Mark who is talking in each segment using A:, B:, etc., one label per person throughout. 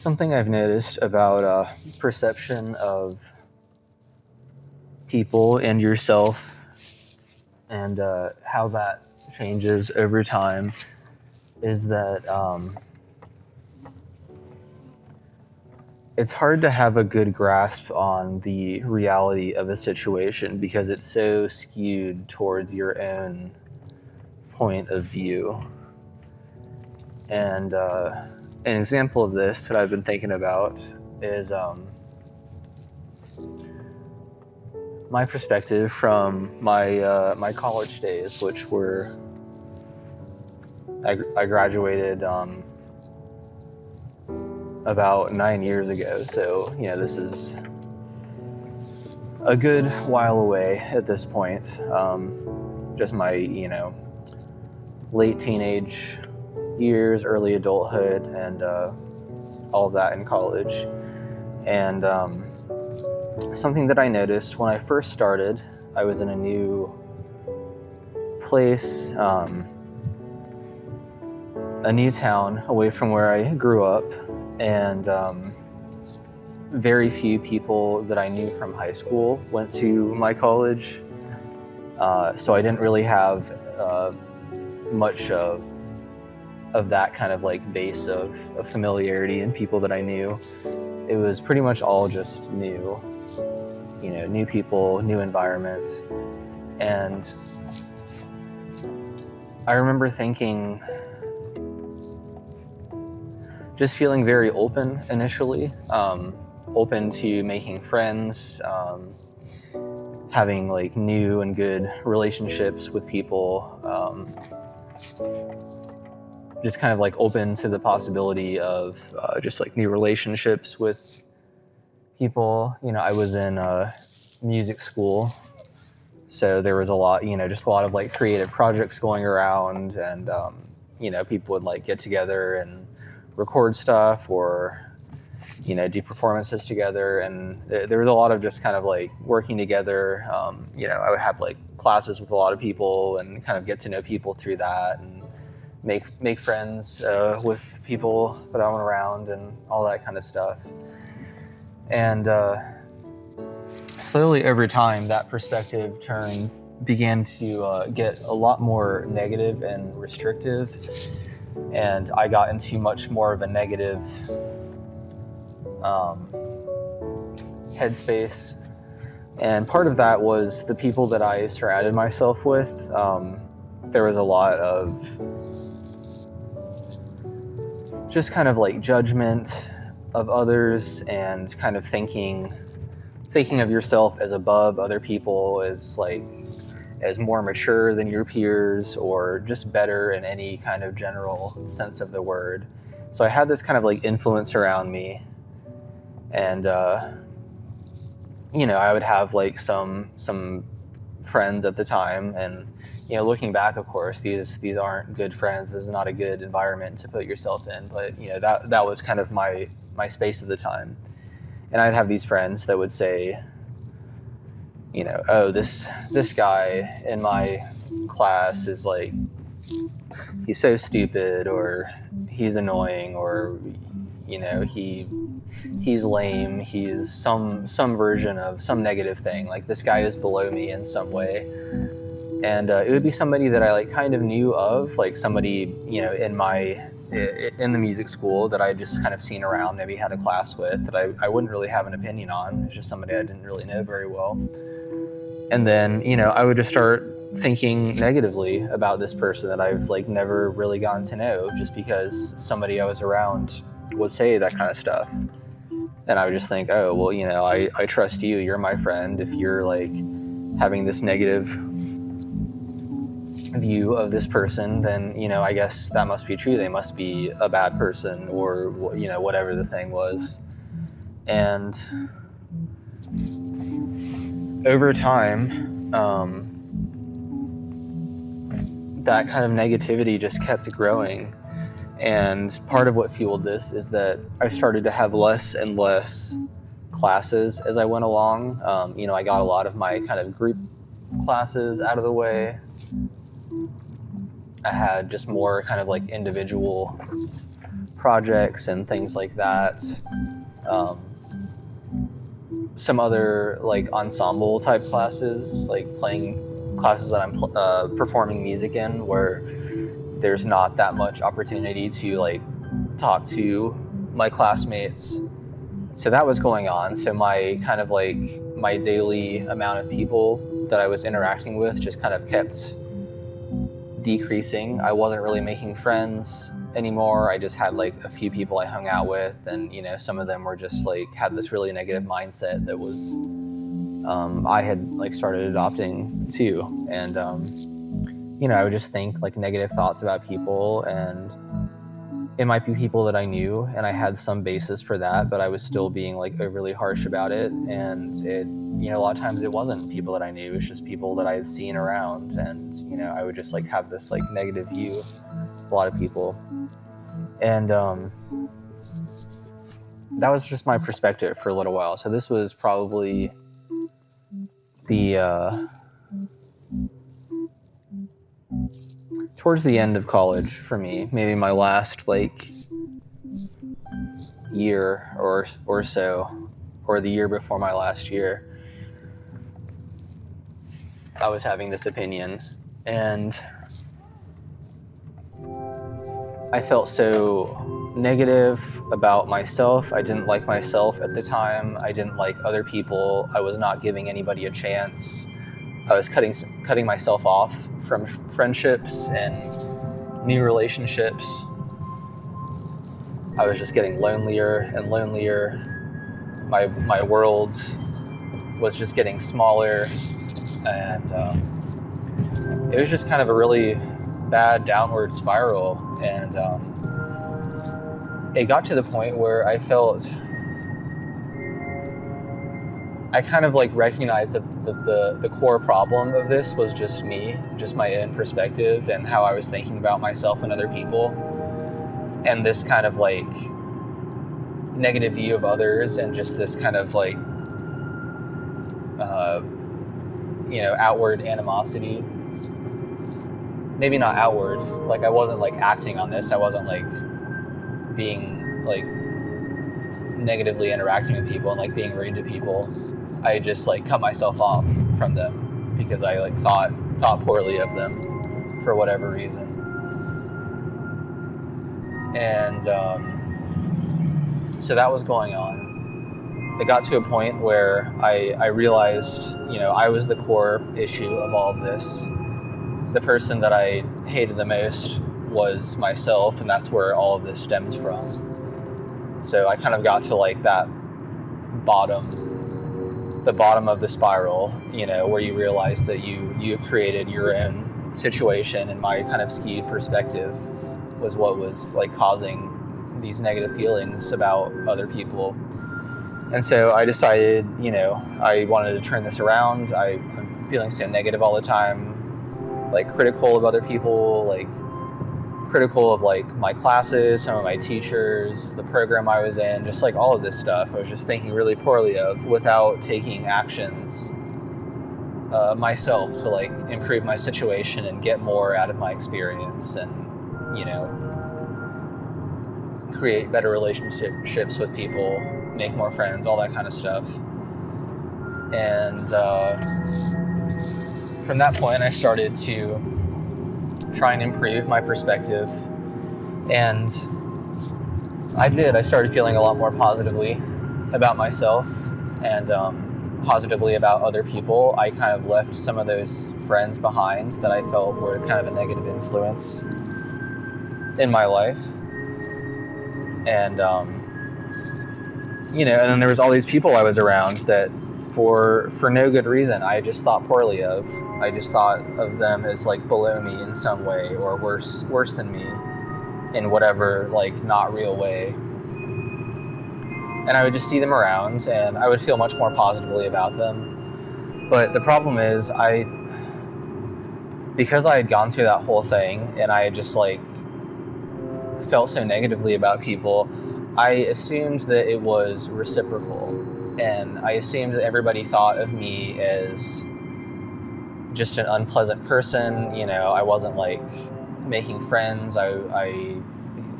A: Something I've noticed about perception of people and yourself and how that changes over time is that it's hard to have a good grasp on the reality of a situation because it's so skewed towards your own point of view. And an example of this that I've been thinking about is my perspective from my college days, which were I graduated about 9 years ago. So this is a good while away at this point. Just my late teenage years, early adulthood, and all of that in college. And something that I noticed when I first started, I was in a new place, a new town away from where I grew up, and very few people that I knew from high school went to my college, so I didn't really have much of that kind of like base of familiarity and people that I knew. It was pretty much all just new people, new environments. And I remember thinking, just feeling very open initially, open to making friends, having like new and good relationships with people, just kind of like open to the possibility of just like new relationships with people. I was in music school, so there was a lot, just a lot of like creative projects going around, and people would like get together and record stuff or do performances together, and there was a lot of just kind of like working together. I would have like classes with a lot of people and kind of get to know people through that, and make friends with people that I went around and all that kind of stuff. And slowly over time, that perspective began to get a lot more negative and restrictive, and I got into much more of a negative headspace. And part of that was the people that I surrounded myself with. There was a lot of just kind of like judgment of others, and kind of thinking of yourself as above other people, as more mature than your peers, or just better in any kind of general sense of the word. So I had this kind of like influence around me, and I would have like some friends at the time, and looking back, of course, these aren't good friends. This is not a good environment to put yourself in, but that was kind of my space at the time. And I'd have these friends that would say, oh, this guy in my class is like, he's so stupid, or he's annoying, or he's lame, he's some version of some negative thing, like this guy is below me in some way. And it would be somebody that I like kind of knew of, like somebody in the music school that I just kind of seen around, maybe had a class with, that I wouldn't really have an opinion on. It's just somebody I didn't really know very well. And then I would just start thinking negatively about this person that I've like never really gotten to know, just because somebody I was around would say that kind of stuff. And I would just think, oh, well, I trust you, you're my friend. If you're like having this negative view of this person, then I guess that must be true. They must be a bad person, or whatever the thing was. And over time, that kind of negativity just kept growing. And part of what fueled this is that I started to have less and less classes as I went along. I got a lot of my kind of group classes out of the way. I had just more kind of like individual projects and things like that. Some other like ensemble type classes, like playing classes that I'm performing music in, where there's not that much opportunity to like talk to my classmates. So that was going on. So my kind of like my daily amount of people that I was interacting with just kind of kept decreasing. I wasn't really making friends anymore. I just had like a few people I hung out with, and you know, some of them were just like had this really negative mindset that was I had like started adopting too. And you know, I would just think like negative thoughts about people, and it might be people that I knew and I had some basis for that, but I was still being like overly harsh about it. And it, you know, a lot of times it wasn't people that I knew, it was just people that I had seen around. And, you know, I would just like have this like negative view of a lot of people. And that was just my perspective for a little while. So this was probably the towards the end of college for me, maybe my last like year or so, or the year before my last year, I was having this opinion, and I felt so negative about myself. I didn't like myself at the time. I didn't like other people. I was not giving anybody a chance. I was cutting myself off from friendships and new relationships. I was just getting lonelier and lonelier. My world was just getting smaller, and it was just kind of a really bad downward spiral. And it got to the point where I felt I kind of like recognized that the core problem of this was just me, just my own perspective and how I was thinking about myself and other people. And this kind of like negative view of others, and just this kind of like, you know, outward animosity. Maybe not outward, like I wasn't like acting on this. I wasn't like being like negatively interacting with people and like being rude to people. I just like cut myself off from them because I like thought poorly of them for whatever reason. And so that was going on. It got to a point where I realized, you know, I was the core issue of all of this. The person that I hated the most was myself, and that's where all of this stems from. So I kind of got to like that the bottom of the spiral, you know, where you realize that you created your own situation, and my kind of skewed perspective was what was like causing these negative feelings about other people. And so I decided, you know, I wanted to turn this around. I'm feeling so negative all the time, like critical of other people, like critical of like my classes, some of my teachers, the program I was in, just like all of this stuff I was just thinking really poorly of without taking actions myself to like improve my situation and get more out of my experience, and, you know, create better relationships with people, make more friends, all that kind of stuff. And from that point I started to try and improve my perspective, and I started feeling a lot more positively about myself and positively about other people. I kind of left some of those friends behind that I felt were kind of a negative influence in my life. And you know, and then there was all these people I was around that for no good reason I just thought poorly of. I just thought of them as like below me in some way, or worse than me in whatever like not real way. And I would just see them around and I would feel much more positively about them. But the problem is because I had gone through that whole thing and I had just like felt so negatively about people, I assumed that it was reciprocal. And I assumed that everybody thought of me as just an unpleasant person. You know, I wasn't like making friends. I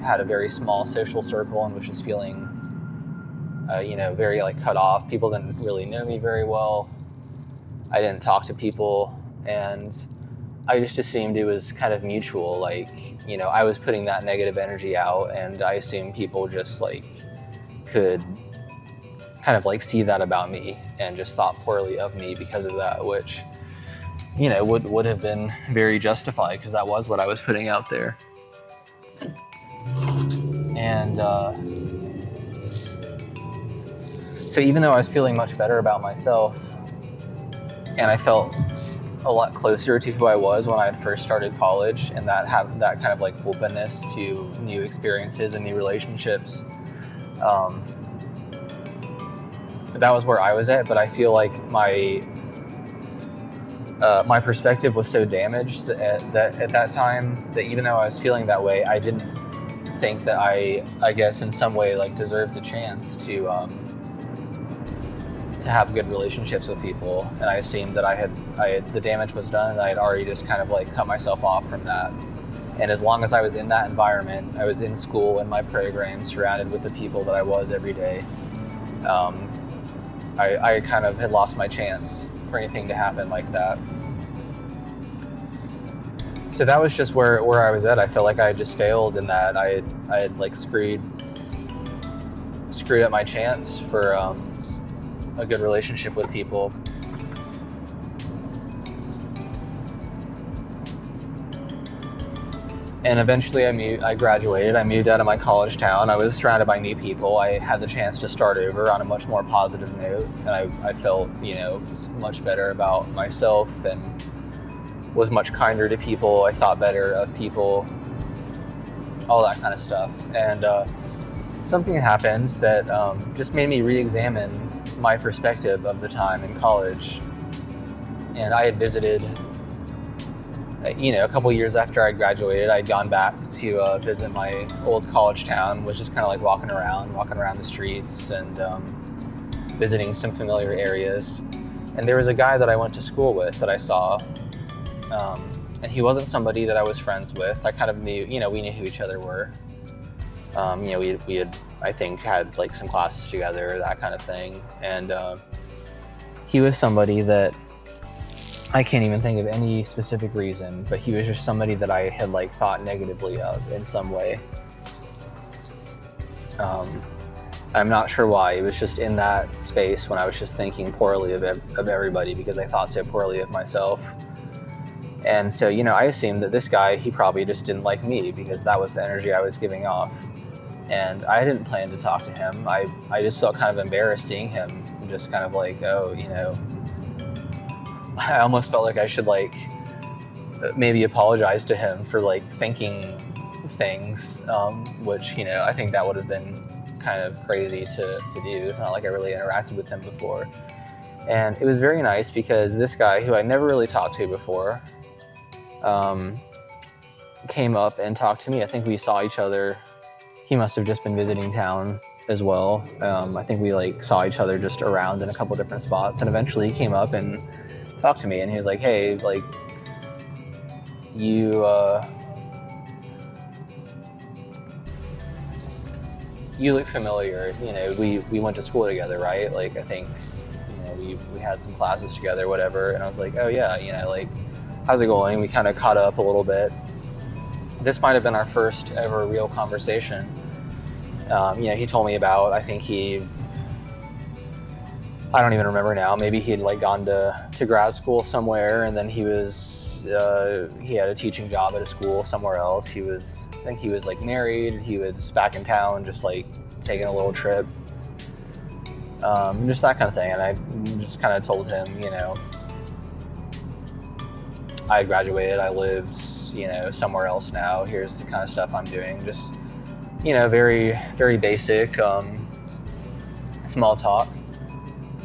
A: had a very small social circle and was just feeling, very like cut off. People didn't really know me very well. I didn't talk to people, and I just assumed it was kind of mutual. Like, I was putting that negative energy out, and I assumed people just like could kind of like see that about me and just thought poorly of me because of that, which, would have been very justified because that was what I was putting out there. And so even though I was feeling much better about myself, and I felt a lot closer to who I was when I had first started college, and that kind of like openness to new experiences and new relationships, that was where I was at. But I feel like my perspective was so damaged that at that time, that even though I was feeling that way, I didn't think that I guess in some way like deserved a chance to have good relationships with people. And I assumed that the damage was done, and I had already just kind of like cut myself off from that. And as long as I was in that environment, I was in school, in my program, surrounded with the people that I was every day, I kind of had lost my chance for anything to happen like that. So that was just where I was at. I felt like I had just failed in that I had like screwed up my chance for a good relationship with people. And eventually I graduated. I moved out of my college town. I was surrounded by new people. I had the chance to start over on a much more positive note, and I felt, much better about myself and was much kinder to people. I thought better of people, all that kind of stuff. And something happened that just made me re-examine my perspective of the time in college. And I had visited, a couple years after I graduated, I'd gone back to visit my old college town, was just kind of like walking around the streets and visiting some familiar areas. And there was a guy that I went to school with that I saw, and he wasn't somebody that I was friends with. I kind of knew, we knew who each other were. We had, I think, had like some classes together, that kind of thing. And he was somebody that I can't even think of any specific reason, but he was just somebody that I had like thought negatively of in some way. I'm not sure why. It was just in that space when I was just thinking poorly of everybody because I thought so poorly of myself. And so, I assumed that this guy, he probably just didn't like me because that was the energy I was giving off. And I didn't plan to talk to him. I just felt kind of embarrassed seeing him, just kind of like, I almost felt like I should like maybe apologize to him for like thinking things, which, I think that would have been kind of crazy to do. It's not like I really interacted with him before. And it was very nice because this guy, who I never really talked to before, came up and talked to me. I think we saw each other. He must have just been visiting town as well. I think we like saw each other just around in a couple different spots, and eventually he came up and talked to me, and he was like, "Hey, like, you look familiar. We went to school together, right? Like, I think, we had some classes together, whatever." And I was like, "Oh yeah, like, how's it going?" We kind of caught up a little bit. This might have been our first ever real conversation. He told me about, I think I don't even remember now. Maybe he'd like gone to grad school somewhere, and then he had a teaching job at a school somewhere else. I think he was like married. He was back in town, just like taking a little trip, just that kind of thing. And I just kind of told him, I graduated. I lived, somewhere else now. Here's the kind of stuff I'm doing. Just, very, very basic, small talk.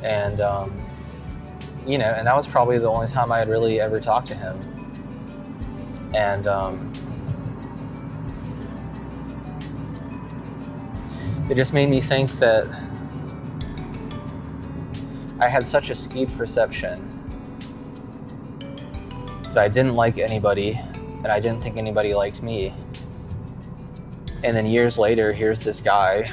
A: And, and that was probably the only time I had really ever talked to him. And, it just made me think that I had such a skewed perception that I didn't like anybody, and I didn't think anybody liked me. And then years later, here's this guy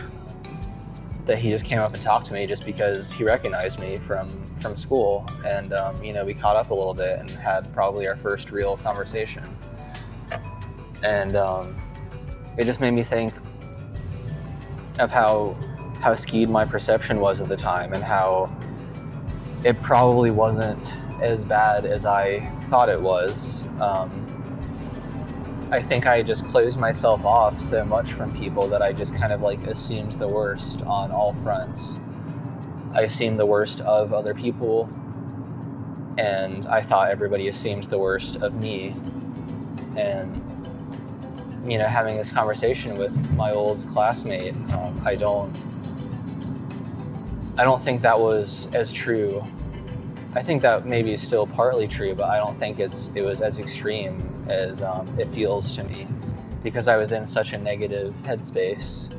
A: that he just came up and talked to me just because he recognized me from school. And, we caught up a little bit and had probably our first real conversation. And it just made me think of how skewed my perception was at the time, and how it probably wasn't as bad as I thought it was. I think I just closed myself off so much from people that I just kind of like assumed the worst on all fronts. I assumed the worst of other people, and I thought everybody assumed the worst of me. And having this conversation with my old classmate, I don't think that was as true. I think that maybe is still partly true, but I don't think it was as extreme as it feels to me, because I was in such a negative headspace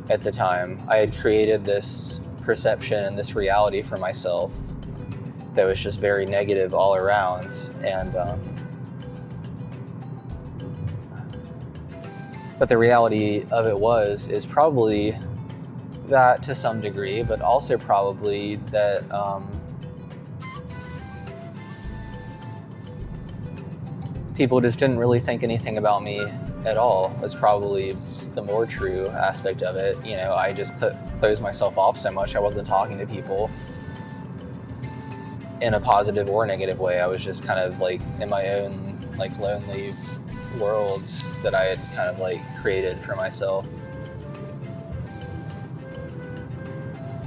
A: at the time. I had created this perception and this reality for myself that was just very negative all around. And but the reality of it is probably that to some degree, but also probably that people just didn't really think anything about me at all. It's probably the more true aspect of it. I just closed myself off so much. I wasn't talking to people in a positive or negative way. I was just kind of like in my own like lonely world that I had kind of like created for myself.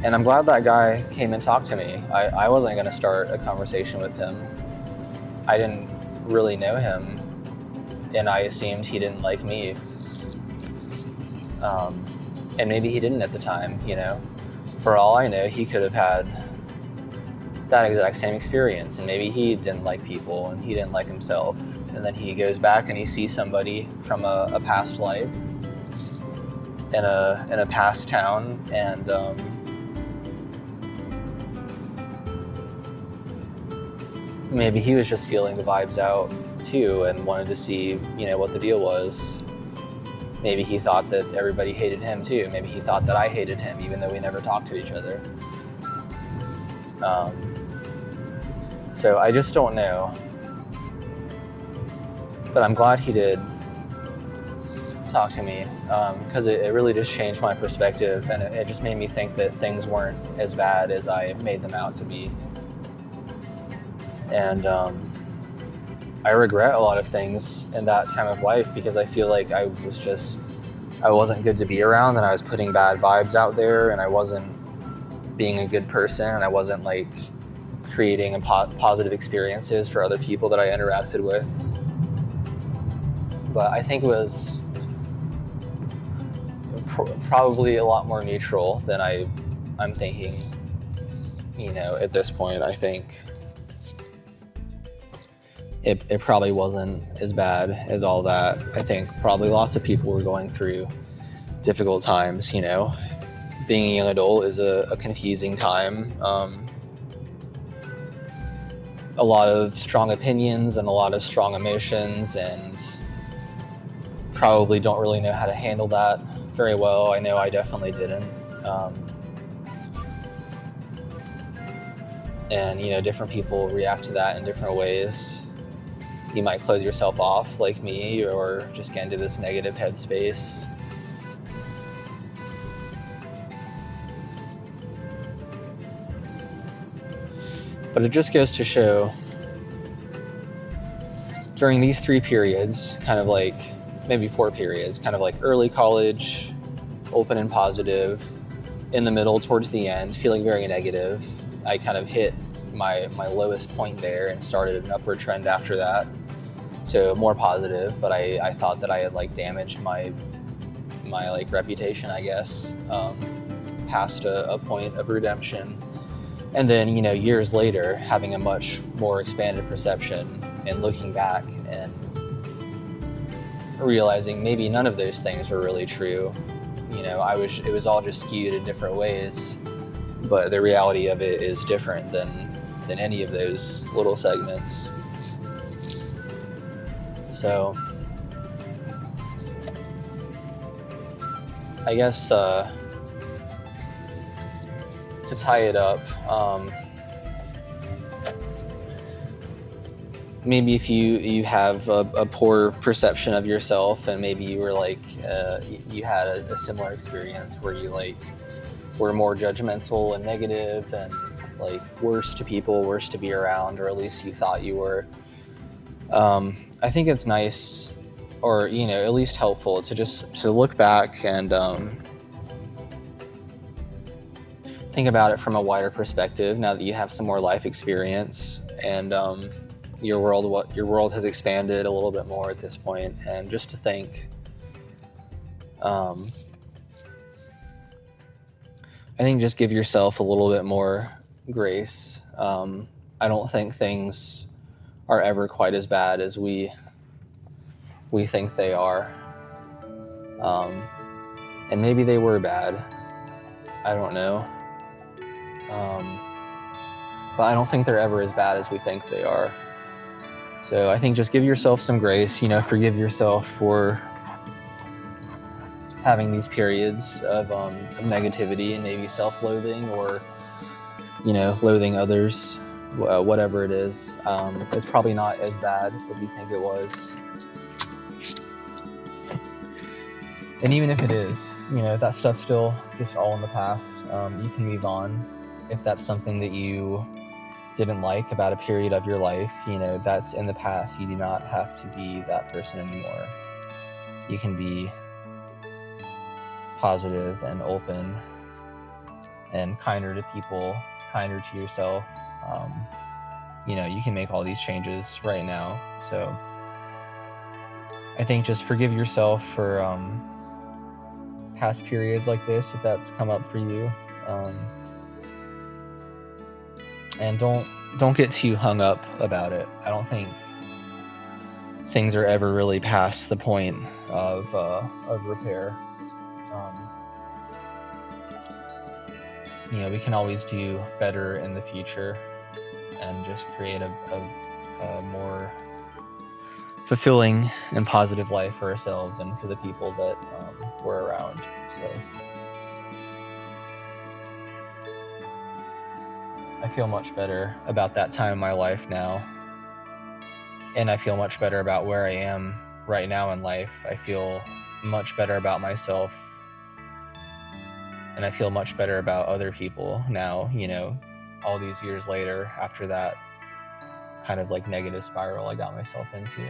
A: And I'm glad that guy came and talked to me. I wasn't going to start a conversation with him. I didn't really know him, and I assumed he didn't like me. And maybe he didn't at the time, For all I know, he could have had that exact same experience, and maybe he didn't like people and he didn't like himself. And then he goes back and he sees somebody from a past life in a past town, and maybe he was just feeling the vibes out too and wanted to see, what the deal was. Maybe he thought that everybody hated him too. Maybe he thought that I hated him, even though we never talked to each other. So I just don't know. But I'm glad he did talk to me, because it really just changed my perspective, and it just made me think that things weren't as bad as I made them out to be. And I regret a lot of things in that time of life, because I feel like I wasn't good to be around, and I was putting bad vibes out there, and I wasn't being a good person, and I wasn't like creating positive experiences for other people that I interacted with. But I think it was probably a lot more neutral than I'm thinking, at this point. I think it probably wasn't as bad as all that. I think probably lots of people were going through difficult times. Being a young adult is a confusing time. A lot of strong opinions and a lot of strong emotions, and probably don't really know how to handle that very well. I know I definitely didn't. And different people react to that in different ways. You might close yourself off like me, or just get into this negative headspace. But it just goes to show, during these 3 periods, kind of like maybe 4 periods, kind of like early college, open and positive, in the middle towards the end, feeling very negative. I kind of hit my lowest point there and started an upward trend after that. So more positive, but I thought that I had like damaged my like reputation, I guess, past a point of redemption. And then, years later, having a much more expanded perception and looking back and realizing maybe none of those things were really true. It was all just skewed in different ways, but the reality of it is different than any of those little segments. So I guess to tie it up, maybe if you have a poor perception of yourself, and maybe you were like you had a similar experience where you like were more judgmental and negative and like worse to people, worse to be around, or at least you thought you were. I think it's nice, or at least helpful to just to look back and think about it from a wider perspective now that you have some more life experience, and your world has expanded a little bit more at this point, and just to think, I think just give yourself a little bit more grace. I don't think things are ever quite as bad as we think they are, and maybe they were bad. I don't know, but I don't think they're ever as bad as we think they are. So I think just give yourself some grace, forgive yourself for having these periods of negativity and maybe self-loathing, or, loathing others, whatever it is. It's probably not as bad as you think it was. And even if it is, that stuff's still just all in the past. You can move on. If that's something that you didn't like about a period of your life, that's in the past. You do not have to be that person anymore. You can be positive and open and kinder to people, kinder to yourself. You can make all these changes right now. So I think just forgive yourself for past periods like this, if that's come up for you. And don't get too hung up about it. I don't think things are ever really past the point of repair. We can always do better in the future, and just create a more fulfilling and positive life for ourselves and for the people that we're around. So I feel much better about that time in my life now, and I feel much better about where I am right now in life. I feel much better about myself, and I feel much better about other people now, all these years later, after that kind of like negative spiral I got myself into.